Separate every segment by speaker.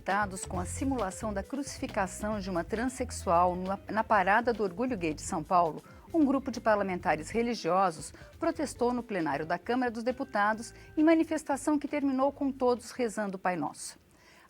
Speaker 1: revoltados com a simulação da crucificação de uma transexual na parada do Orgulho Gay de São Paulo, um grupo de parlamentares religiosos protestou no plenário da Câmara dos Deputados em manifestação que terminou com todos rezando o Pai Nosso.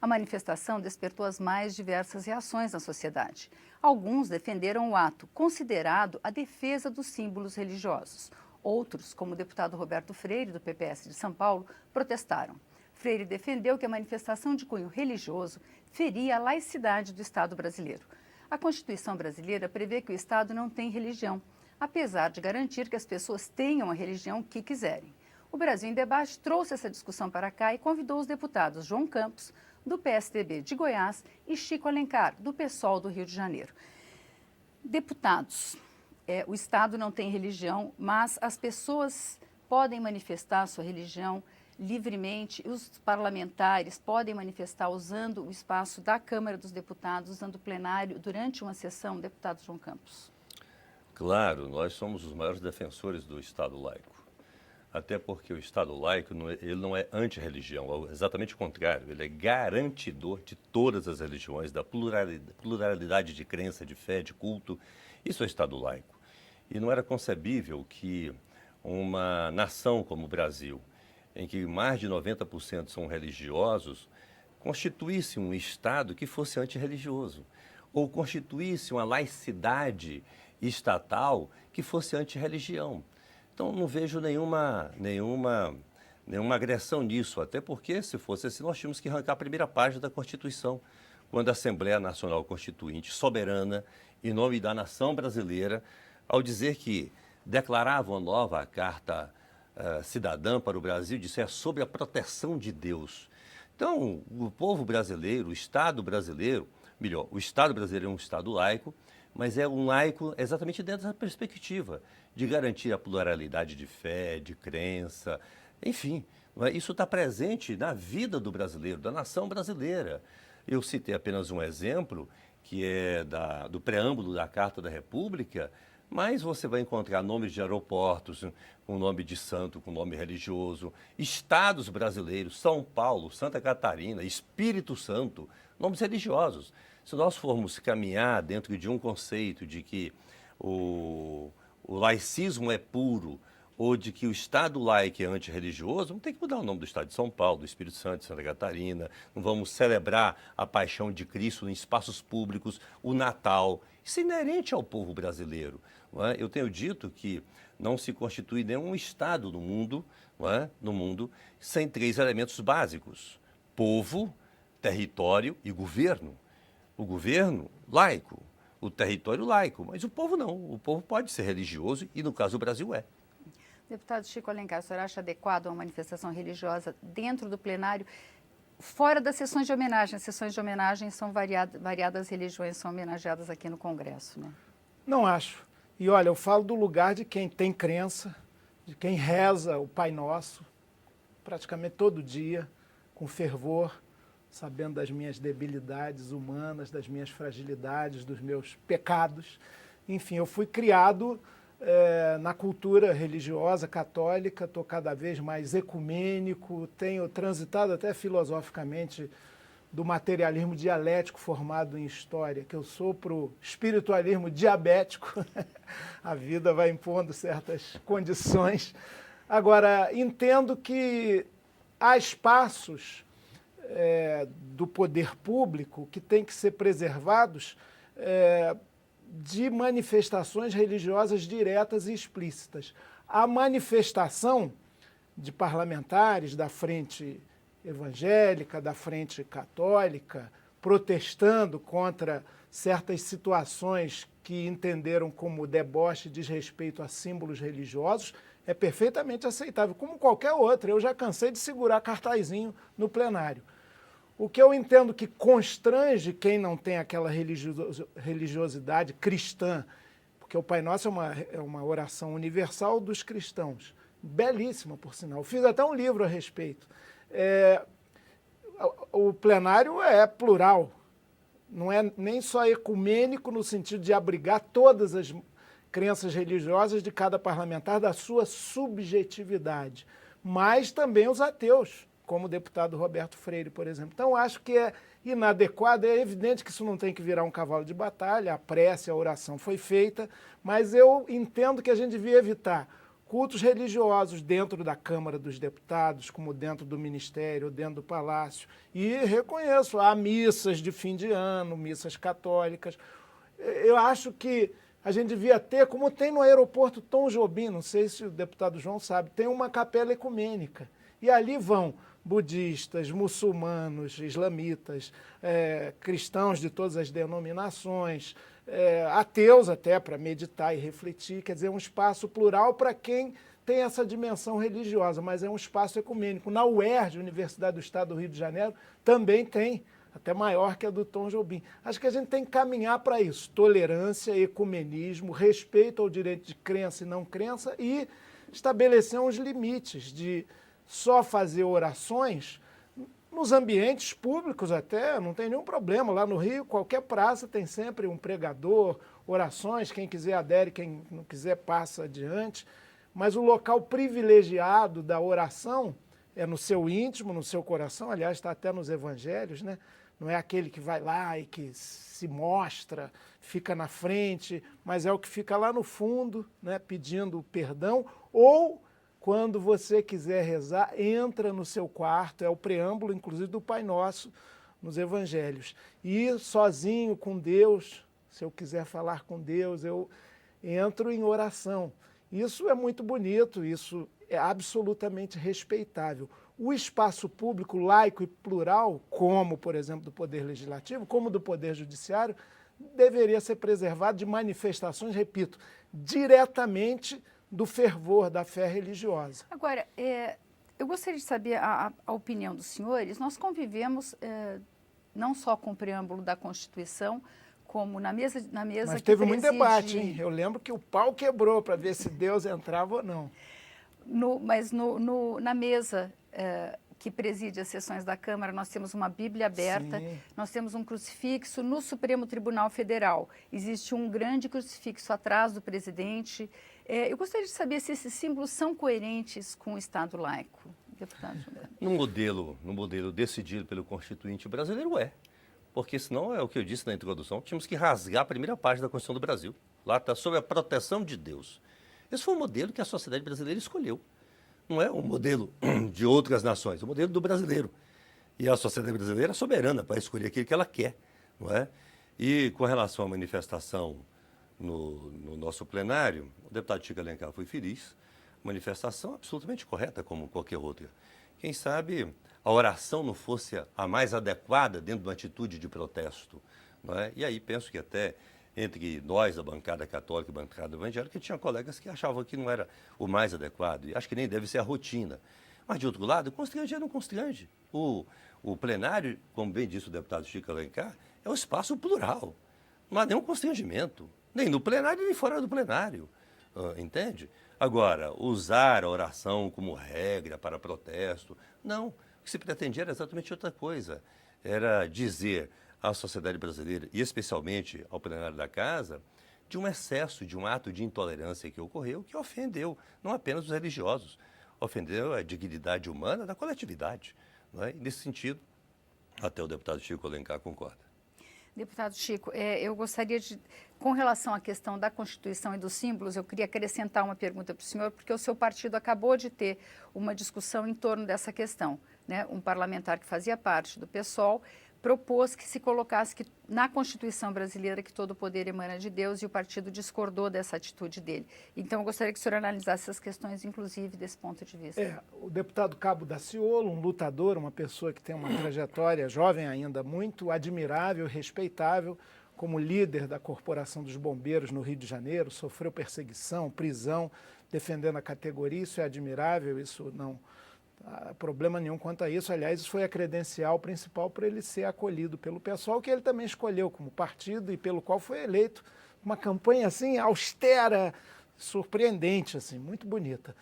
Speaker 1: A manifestação despertou as mais diversas reações na sociedade. Alguns defenderam o ato, considerado a defesa dos símbolos religiosos. Outros, como o deputado Roberto Freire, do PPS de São Paulo, protestaram. Freire defendeu que a manifestação de cunho religioso feria a laicidade do Estado brasileiro. A Constituição brasileira prevê que o Estado não tem religião, apesar de garantir que as pessoas tenham a religião que quiserem. O Brasil em Debate trouxe essa discussão para cá e convidou os deputados João Campos, do PSDB de Goiás, e Chico Alencar, do PSOL do Rio de Janeiro. Deputados, o Estado não tem religião, mas as pessoas podem manifestar sua religião livremente. Os parlamentares podem manifestar usando o espaço da Câmara dos Deputados, usando o plenário durante uma sessão. Deputado João Campos.
Speaker 2: Claro, nós somos os maiores defensores do Estado laico. Até porque o Estado laico ele não é anti-religião, é exatamente o contrário. Ele é garantidor de todas as religiões, da pluralidade de crença, de fé, de culto. Isso é o Estado laico. E não era concebível que uma nação como o Brasil, em que mais de 90% são religiosos, constituísse um Estado que fosse antirreligioso, ou constituísse uma laicidade estatal que fosse antirreligião. Então, não vejo nenhuma agressão nisso, até porque, se fosse assim, nós tínhamos que arrancar a primeira página da Constituição, quando a Assembleia Nacional Constituinte, soberana, em nome da nação brasileira, ao dizer que declarava uma nova Carta Cidadã para o Brasil, disse é sobre a proteção de Deus. Então, o povo brasileiro, o Estado brasileiro, melhor, o Estado brasileiro é um Estado laico, mas é um laico exatamente dentro dessa perspectiva de garantir a pluralidade de fé, de crença, enfim, isso está presente na vida do brasileiro, da nação brasileira. Eu citei apenas um exemplo, que é do preâmbulo da Carta da República, mas você vai encontrar nomes de aeroportos com nome de santo, com nome religioso, estados brasileiros, São Paulo, Santa Catarina, Espírito Santo, nomes religiosos. Se nós formos caminhar dentro de um conceito de que o laicismo é puro ou de que o Estado laico é antirreligioso, não tem que mudar o nome do Estado de São Paulo, do Espírito Santo, de Santa Catarina, não vamos celebrar a paixão de Cristo em espaços públicos, o Natal. Isso é inerente ao povo brasileiro. Não é? Eu tenho dito que não se constitui nenhum Estado no mundo, não é? No mundo sem três elementos básicos: povo, território e governo. O governo laico, o território laico, mas o povo não. O povo pode ser religioso e, no caso, o Brasil é.
Speaker 1: Deputado Chico Alencar, o senhor acha adequado uma manifestação religiosa dentro do plenário, fora das sessões de homenagem? As sessões de homenagem são variadas religiões, são homenageadas aqui no Congresso, né?
Speaker 3: Não acho. E olha, eu falo do lugar de quem tem crença, de quem reza o Pai Nosso, praticamente todo dia, com fervor, sabendo das minhas debilidades humanas, das minhas fragilidades, dos meus pecados. Enfim, eu fui criado na cultura religiosa católica, estou cada vez mais ecumênico, tenho transitado até filosoficamente do materialismo dialético formado em história, que eu sou para o espiritualismo diabético. A vida vai impondo certas condições. Agora, entendo que há espaços do poder público que têm que ser preservados de manifestações religiosas diretas e explícitas. A manifestação de parlamentares da frente evangélica, da frente católica, protestando contra certas situações que entenderam como deboche e desrespeito a símbolos religiosos, é perfeitamente aceitável, como qualquer outra. Eu já cansei de segurar cartazinho no plenário. O que eu entendo que constrange quem não tem aquela religiosidade cristã, porque o Pai Nosso é uma oração universal dos cristãos, belíssima, por sinal. Eu fiz até um livro a respeito. O plenário é plural, não é nem só ecumênico no sentido de abrigar todas as crenças religiosas de cada parlamentar, da sua subjetividade, mas também os ateus, como o deputado Roberto Freire, por exemplo. Então, acho que é inadequado. É evidente que isso não tem que virar um cavalo de batalha, a prece, a oração foi feita, mas eu entendo que a gente devia evitar cultos religiosos dentro da Câmara dos Deputados, como dentro do Ministério, dentro do Palácio. E reconheço, há missas de fim de ano, missas católicas. Eu acho que a gente devia ter, como tem no aeroporto Tom Jobim, não sei se o deputado João sabe, tem uma capela ecumênica. E ali vão budistas, muçulmanos, islamitas, cristãos de todas as denominações, ateus até, para meditar e refletir. Quer dizer, é um espaço plural para quem tem essa dimensão religiosa, mas é um espaço ecumênico. Na UERJ, Universidade do Estado do Rio de Janeiro, também tem, até maior que a do Tom Jobim. Acho que a gente tem que caminhar para isso. Tolerância, ecumenismo, respeito ao direito de crença e não crença e estabelecer uns limites de só fazer orações nos ambientes públicos até, não tem nenhum problema. Lá no Rio, qualquer praça tem sempre um pregador, orações, quem quiser adere, quem não quiser passa adiante. Mas o local privilegiado da oração é no seu íntimo, no seu coração, aliás, está até nos evangelhos, né? Não é aquele que vai lá e que se mostra, fica na frente, mas é o que fica lá no fundo, né, pedindo perdão. Ou, quando você quiser rezar, entra no seu quarto, é o preâmbulo, inclusive, do Pai Nosso nos evangelhos. E sozinho com Deus, se eu quiser falar com Deus, eu entro em oração. Isso é muito bonito, isso é absolutamente respeitável. O espaço público laico e plural, como, por exemplo, do Poder Legislativo, como do Poder Judiciário, deveria ser preservado de manifestações, repito, diretamente do fervor da fé religiosa.
Speaker 1: Agora, eu gostaria de saber a opinião dos senhores. Nós convivemos não só com o preâmbulo da Constituição, como na mesa
Speaker 3: Mas
Speaker 1: que
Speaker 3: teve muito
Speaker 1: preside...
Speaker 3: debate, hein? Eu lembro que o pau quebrou para ver se Deus entrava ou não.
Speaker 1: Na mesa que preside as sessões da Câmara, nós temos uma Bíblia aberta,
Speaker 3: Sim.
Speaker 1: Nós temos um crucifixo no Supremo Tribunal Federal. Existe um grande crucifixo atrás do presidente. Eu gostaria de saber se esses símbolos são coerentes com o Estado laico, deputado.
Speaker 2: No modelo decidido pelo Constituinte brasileiro, porque senão é o que eu disse na introdução, tínhamos que rasgar a primeira página da Constituição do Brasil. Lá está sob a proteção de Deus. Esse foi o modelo que a sociedade brasileira escolheu. Não é o modelo de outras nações, é o modelo do brasileiro. E a sociedade brasileira é soberana para escolher aquilo que ela quer, não é? E com relação à manifestação no nosso plenário, o deputado Chico Alencar foi feliz, manifestação absolutamente correta, como qualquer outra. Quem sabe a oração não fosse a mais adequada dentro de uma atitude de protesto, não é? E aí penso que até entre nós, a bancada católica e a bancada evangélica, tinha colegas que achavam que não era o mais adequado, e acho que nem deve ser a rotina. Mas, de outro lado, constrange ou não constrange. O plenário, como bem disse o deputado Chico Alencar, é um espaço plural. Não há nenhum constrangimento, nem no plenário, nem fora do plenário, entende? Agora, usar a oração como regra para protesto, não. O que se pretendia era exatamente outra coisa. Era dizer à sociedade brasileira, e especialmente ao plenário da Casa, de um excesso, de um ato de intolerância que ocorreu, que ofendeu não apenas os religiosos, ofendeu a dignidade humana da coletividade. Não é? E nesse sentido, até o deputado Chico Alencar concorda.
Speaker 1: Deputado Chico, eu gostaria de, com relação à questão da Constituição e dos símbolos, eu queria acrescentar uma pergunta para o senhor, porque o seu partido acabou de ter uma discussão em torno dessa questão, né? Um parlamentar que fazia parte do PSOL propôs que se colocasse que, na Constituição brasileira que todo o poder emana de Deus, e o partido discordou dessa atitude dele. Então, eu gostaria que o senhor analisasse essas questões, inclusive, desse ponto de vista.
Speaker 3: O deputado Cabo Daciolo, um lutador, uma pessoa que tem uma trajetória jovem ainda, muito admirável, respeitável, como líder da Corporação dos Bombeiros no Rio de Janeiro, sofreu perseguição, prisão, defendendo a categoria, isso é admirável, isso não há problema nenhum quanto a isso. Aliás, isso foi a credencial principal para ele ser acolhido pelo PSOL, que ele também escolheu como partido e pelo qual foi eleito. Uma campanha assim austera, surpreendente, assim, muito bonita.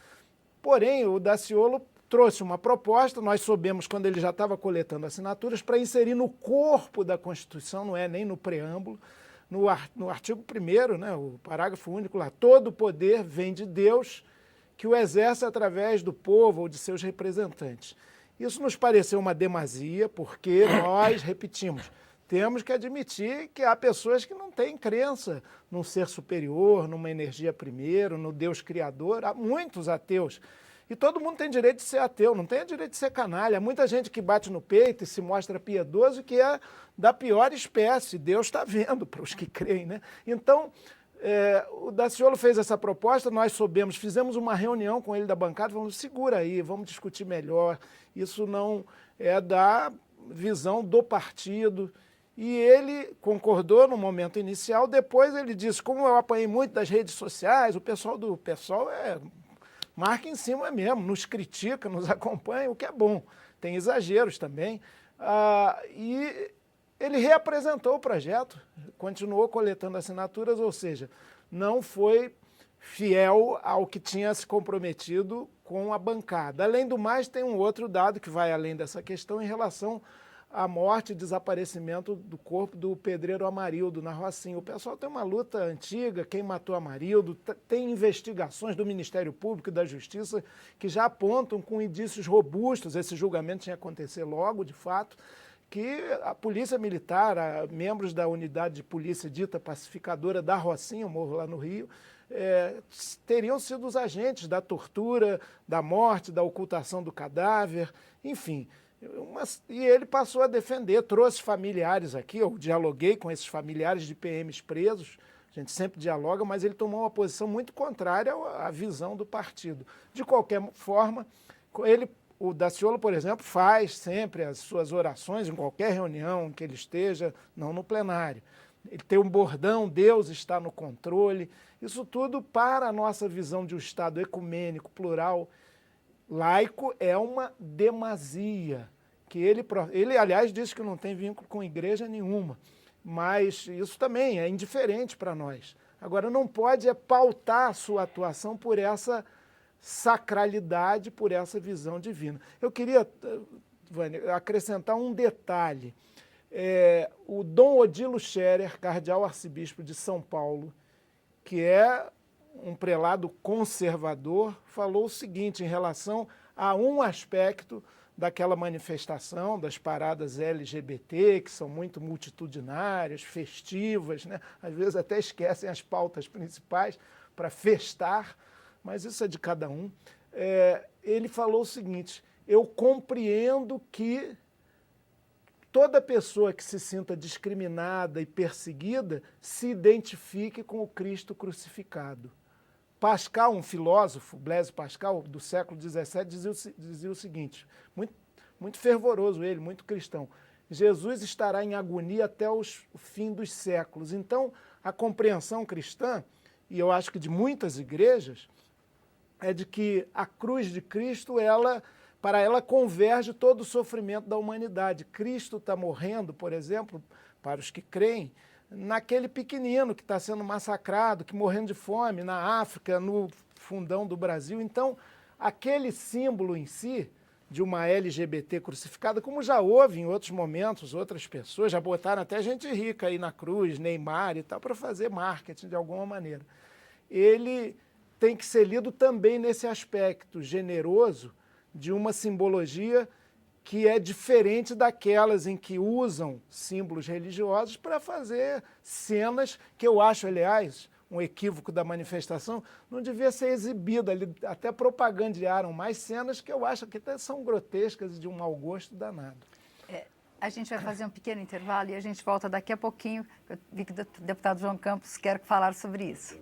Speaker 3: Porém, o Daciolo trouxe uma proposta, nós soubemos quando ele já estava coletando assinaturas, para inserir no corpo da Constituição, não é nem no preâmbulo, no artigo 1º, né, o parágrafo único lá, todo poder vem de Deus, que o exerce através do povo ou de seus representantes. Isso nos pareceu uma demasia, porque nós, repetimos, temos que admitir que há pessoas que não têm crença num ser superior, numa energia primeiro, no Deus Criador. Há muitos ateus. E todo mundo tem direito de ser ateu, não tem direito de ser canalha. Há muita gente que bate no peito e se mostra piedoso, que é da pior espécie. Deus está vendo para os que creem, né? Então, o Daciolo fez essa proposta, nós soubemos, fizemos uma reunião com ele da bancada, falamos, segura aí, vamos discutir melhor. Isso não é da visão do partido. E ele concordou no momento inicial, depois ele disse, como eu apanhei muito das redes sociais, o pessoal marca em cima mesmo, nos critica, nos acompanha, o que é bom. Tem exageros também. E ele reapresentou o projeto, continuou coletando assinaturas, ou seja, não foi fiel ao que tinha se comprometido com a bancada. Além do mais, tem um outro dado que vai além dessa questão em relação à morte e desaparecimento do corpo do pedreiro Amarildo, na Rocinha. O pessoal tem uma luta antiga, quem matou Amarildo, tem investigações do Ministério Público e da Justiça que já apontam com indícios robustos, esse julgamento tinha que acontecer logo, de fato, que a Polícia Militar, membros da unidade de polícia dita pacificadora da Rocinha, eu moro lá no Rio, teriam sido os agentes da tortura, da morte, da ocultação do cadáver, enfim. E ele passou a defender, trouxe familiares aqui, eu dialoguei com esses familiares de PMs presos, a gente sempre dialoga, mas ele tomou uma posição muito contrária à visão do partido. De qualquer forma, o Daciolo, por exemplo, faz sempre as suas orações em qualquer reunião que ele esteja, não no plenário. Ele tem um bordão, Deus está no controle. Isso tudo, para a nossa visão de um Estado ecumênico, plural, laico, é uma demasia. Que ele, aliás, disse que não tem vínculo com igreja nenhuma, mas isso também é indiferente para nós. Agora, não pode pautar a sua atuação por essa sacralidade, por essa visão divina. Eu queria, Vânia, acrescentar um detalhe. O Dom Odilo Scherer, cardeal arcebispo de São Paulo, que é um prelado conservador, falou o seguinte em relação a um aspecto daquela manifestação, das paradas LGBT, que são muito multitudinárias, festivas, né? Às vezes até esquecem as pautas principais para festar, mas isso é de cada um. Ele falou o seguinte, eu compreendo que toda pessoa que se sinta discriminada e perseguida se identifique com o Cristo crucificado. Pascal, um filósofo, Blaise Pascal, do século XVII, dizia o seguinte, muito fervoroso ele, muito cristão, Jesus estará em agonia até o fim dos séculos. Então, a compreensão cristã, e eu acho que de muitas igrejas, é de que a cruz de Cristo, para ela converge todo o sofrimento da humanidade. Cristo está morrendo, por exemplo, para os que creem, naquele pequenino que está sendo massacrado, que morrendo de fome na África, no fundão do Brasil. Então, aquele símbolo em si, de uma LGBT crucificada, como já houve em outros momentos, outras pessoas, já botaram até gente rica aí na cruz, Neymar e tal, para fazer marketing de alguma maneira. Ele tem que ser lido também nesse aspecto generoso de uma simbologia que é diferente daquelas em que usam símbolos religiosos para fazer cenas que eu acho, aliás, um equívoco da manifestação, não devia ser exibida ali, até propagandearam mais cenas que eu acho que até são grotescas e de um mau gosto danado.
Speaker 1: A gente vai fazer um pequeno intervalo e a gente volta daqui a pouquinho. Eu vi que o deputado João Campos quer falar sobre isso.